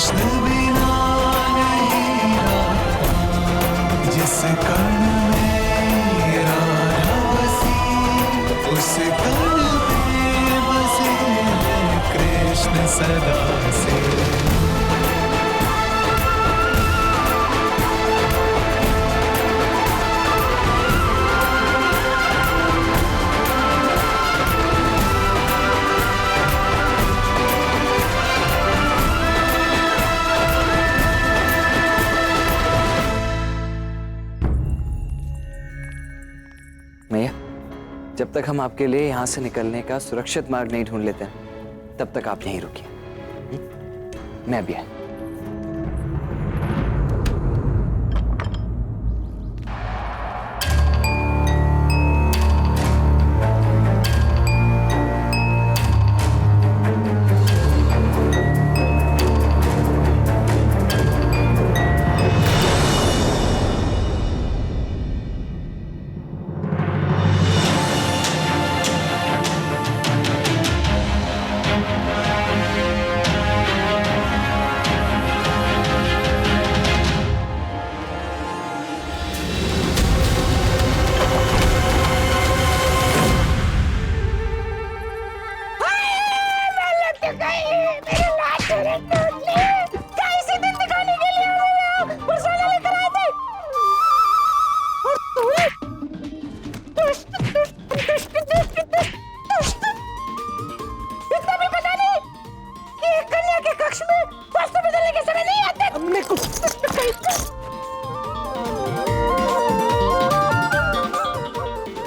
कृष्ण बिना नहीं राधा, जिस कण में राधा बसी उस कण में बसे हैं कृष्ण सदा से। मैया, जब तक हम आपके लिए यहाँ से निकलने का सुरक्षित मार्ग नहीं ढूंढ लेते हैं, तब तक आप यहीं रुकिए। मैं भी आया।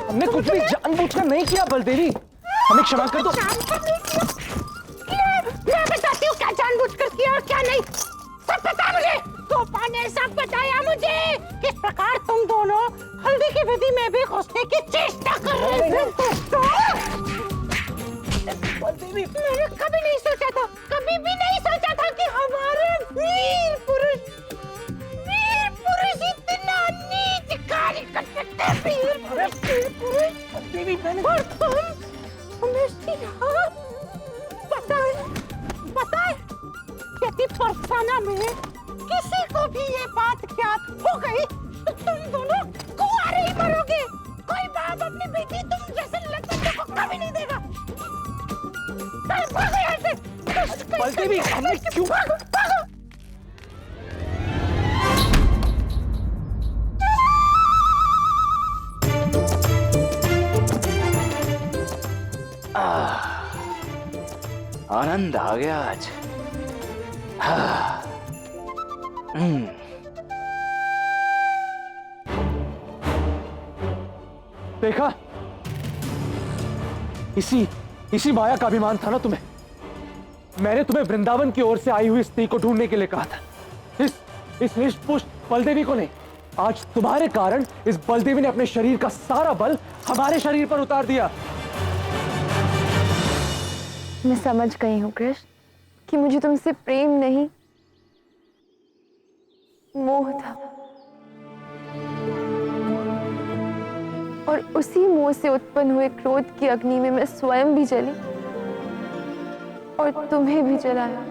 हमने कुछ भी जानबूझकर नहीं किया बलदेवी, हमें क्षमा कर दो। मैं बताती हूँ क्या जानबूझकर किया और क्या नहीं, सब पता मुझे। तोफा ने सब बताया मुझे किस प्रकार तुम दोनों हल्दी की विधि में भी घुसने की चेष्टा कर रहे थे। मैंने कभी नहीं सोचा था, कभी भी नहीं सोचा था कि हमारे वीर पुरुष इतना नीच कार्य कर सकते हैं। वीर पुरुष देवी मैंने और हमें सीधा बताए यदि फरसाना में किसी को भी ये बात ज्ञात हो गई तो तुम दोनों कुंवारे ही मरोगे। कोई बाप अपनी बेटी तुम जैसे लड़के को कभी नहीं देगा। भागो यहाँ से। बलदेवी हमने क्यों आनंद आ गया आज। देखा, इसी माया का अभिमान था ना तुम्हें। मैंने तुम्हें वृंदावन की ओर से आई हुई स्त्री को ढूंढने के लिए कहा था, इस हृष्ट-पुष्ट बलदेवी को नहीं। आज तुम्हारे कारण इस बलदेवी ने अपने शरीर का सारा बल हमारे शरीर पर उतार दिया। मैं समझ गई हूँ कृष्ण कि मुझे तुमसे प्रेम नहीं, मोह था, और उसी मोह से उत्पन्न हुए क्रोध की अग्नि में मैं स्वयं भी जली और तुम्हें भी जलाया।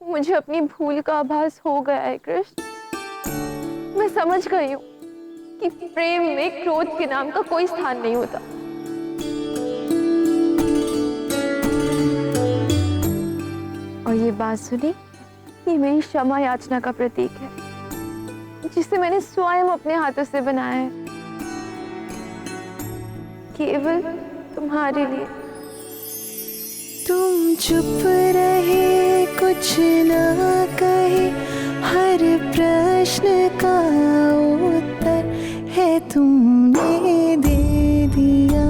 मुझे अपनी भूल का आभास हो गया है कृष्ण। मैं समझ गई हूँ कि प्रेम में क्रोध के नाम का कोई स्थान नहीं होता। और ये बांसुरी, ये मेरी क्षमा याचना का प्रतीक है, जिसे मैंने स्वयं अपने हाथों से बनाया है, केवल तुम्हारे लिए। तुम चुप रहे, कुछ ना कहे, हर प्रश्न का उत्तर है तुमने दे दिया।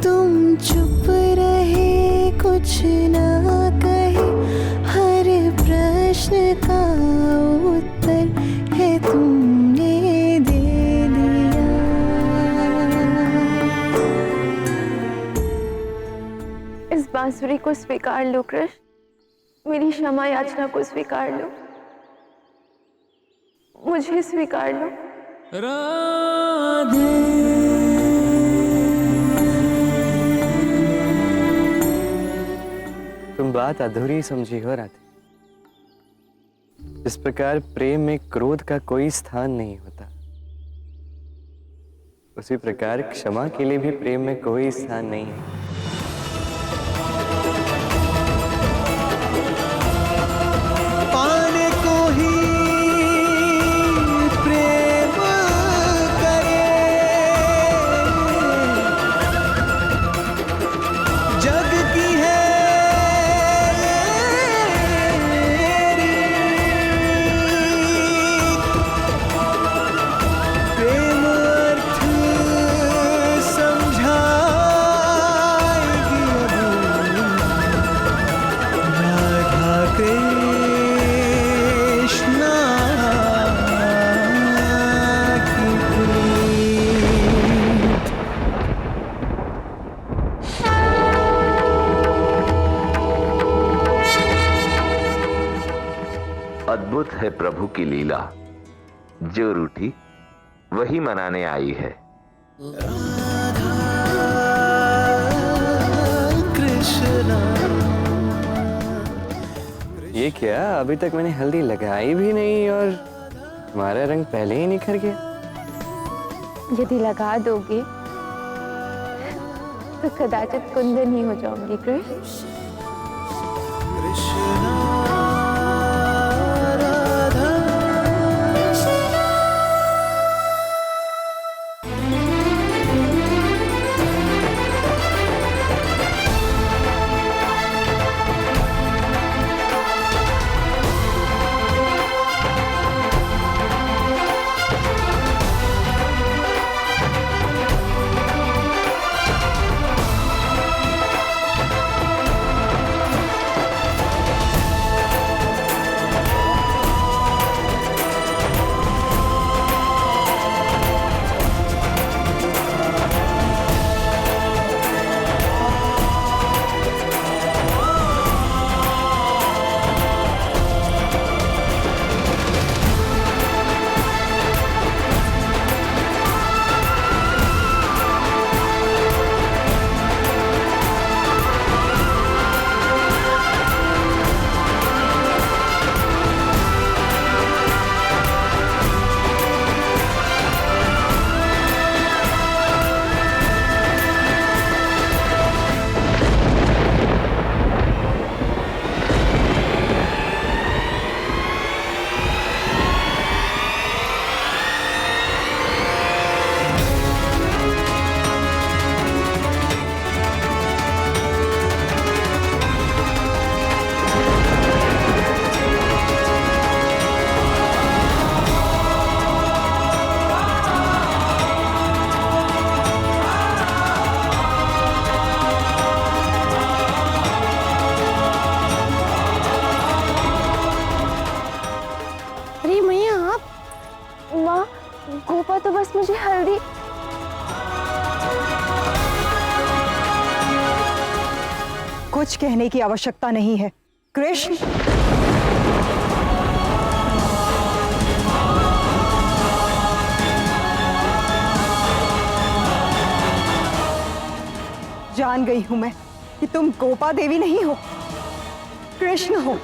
तुम चुप रहे, कुछ ना कहे, हर प्रश्न का उत्तर है तुमने दे दिया। इस बांसुरी को स्वीकार लो कृष्ण, मेरी क्षमा याचना को स्वीकार लो। मुझे स्वीकार लो। तुम बात अधूरी समझी हो राधे। इस प्रकार प्रेम में क्रोध का कोई स्थान नहीं होता, उसी प्रकार क्षमा के लिए भी प्रेम में कोई स्थान नहीं है। पाने को ही प्रेम करे, जग की है प्रेम अर्थ समझाएगी राधा कृष्ण की प्रीत। अद्भुत है प्रभु की लीला, जो रूठी वही मनाने आई है। कृष्णा ये क्या, अभी तक मैंने हल्दी लगाई भी नहीं और तुम्हारा रंग पहले ही निखर गया। यदि लगा दोगे तो कदाचित कुंदन ही हो जाऊंगी कृष्ण। कृष्णा राधा गोपा तो बस मुझे हल्दी। कुछ कहने की आवश्यकता नहीं है कृष्ण। जान गई हूं मैं कि तुम गोपा देवी नहीं हो, कृष्ण हो।